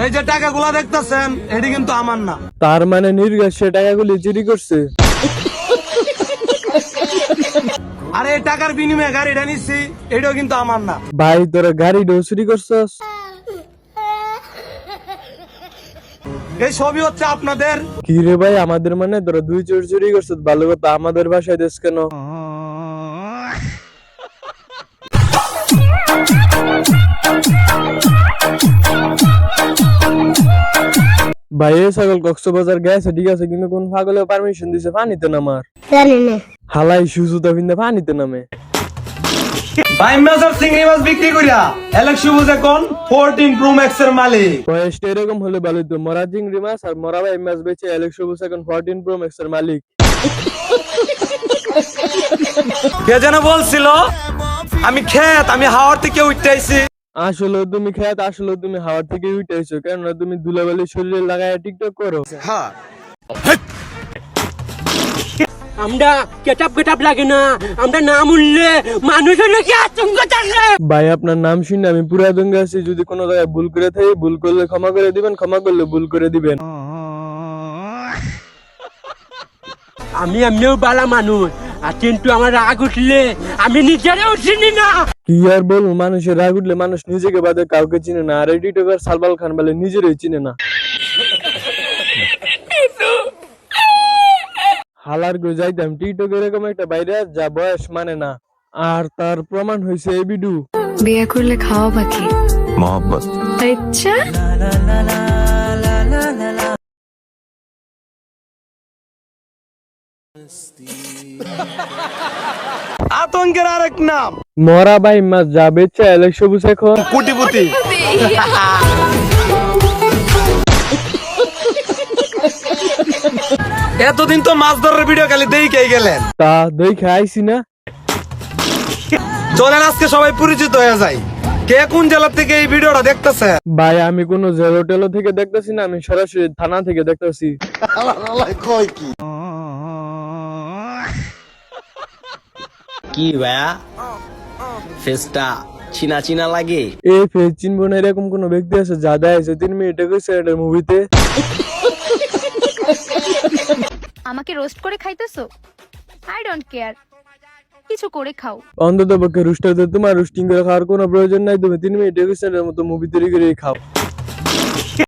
এই যে টাকাগুলো দেখতেছেন এটি কিন্তু আমার না। তার মানে নির্ঘাত সে টাকাগুলি চুরি করছে। আরে এই টাকার বিনিময়ে গাড়িটা নিচ্ছি, এটাও কিন্তু আমার না। ভাই তোরা গাড়িটাও চুরি করছস? এই ছবি হচ্ছে আপনাদের। কি রে ভাই, আমাদের মানে তোরা দুই চোর চুরি করছিস, ভালো কথা। আমাদের বাসায় দেশ কেন? ভাই এই ছাগল কক্সবাজার গেছে ঠিক আছে, কিন্তু কোন পাগলে পারমিশন দিছে পানিতে নামার? জানি না। হালাই সুজুতা ভিন্দে পানিতে নামে। ভাই মেজর চিংড়ি মাছ বিক্রি করিয়া এলেক্সি বুঝে কোন 14 প্রো ম্যাক্স এর মালিক। বয়সটা এরকম হলে ভালো তো, মরা চিংড়ি মাছ আর মরা ভাই মাছ বেচে এলেক্সি বুঝে এখন 14 প্রো ম্যাক্স এর মালিক। কে যেন বলছিল আমি আমি হাওয়ার থেকে উঠতে আইছি। আসলে তুমি খেত, আসলে তুমি হাওয়ার থেকে উঠেছো, কেননা তুমি ধুলাবালি শরীরে লাগায় টিকটক করো। হ্যাঁ আমরা কেটাপ লাগে না, আমরা নাম উঠলে মানুষ হলে কি আতঙ্ক থাকে। ভাই আপনার নাম শুনে আমি পুরা দঙ্গে আছি, যদি কোনো জায়গায় ভুল করে থাকি, ভুল করলে ক্ষমা করে দিবেন, ক্ষমা করলে ভুল করে দিবেন। আমি এমনিও বালা মানুষ, আর কিন্তু আমার রাগ উঠলে আমি নিজেরাও চিনি না। কি আর বলবো, মানুষের রাগ উঠলে মানুষ নিজেকে বাদে কাউকে চিনে না, আর এই টিকটকার সালমান খান বলে নিজেরই চিনে না। হালার গো যাইতাম টিকটক এরকম একটা বাইরে যা বয়স মানে না, আর তার প্রমাণ হয়েছে এই ভিডিও। বিয়ে করলে খাওয়া বাকি मोहब्बत। আচ্ছা আতঙ্কের আরেক নাম মরা ভাই মাছ যা বেচে এলেক্স সবুজ এখন কোটিপতি। এতদিন তো মাছ ধরার ভিডিও খালি দেখেই গেলেন, তা দেখে আইসি না। চলেন আজকে সবাই পরিচিত হয়ে যায়। কে কোন জেলা থেকে এই ভিডিওটা দেখতেছে? ভাই আমি কোনো জেলো টেলো থেকে দেখতেছি না, আমি সরাসরি থানা থেকে দেখতেছি। কি ভাইয়া ফেসটা চিনা চিনা লাগে? এ ফেস চিনবো না এরকম কোন ব্যক্তি আছে যা দেয় 3 মিনিটে কইছে এটা মুভিতে? আমাকে রোস্ট করে খাইতেছো? আই ডোন্ট কেয়ার, কিছু করে খাও। অন্তত পক্ষে রুস্টারদের তোমার রুস্টিং করে খাওয়ার কোনো প্রয়োজন নাই, তুমি 3 মিনিটে কইছে এর মতো মুভি তৈরি করে খাও।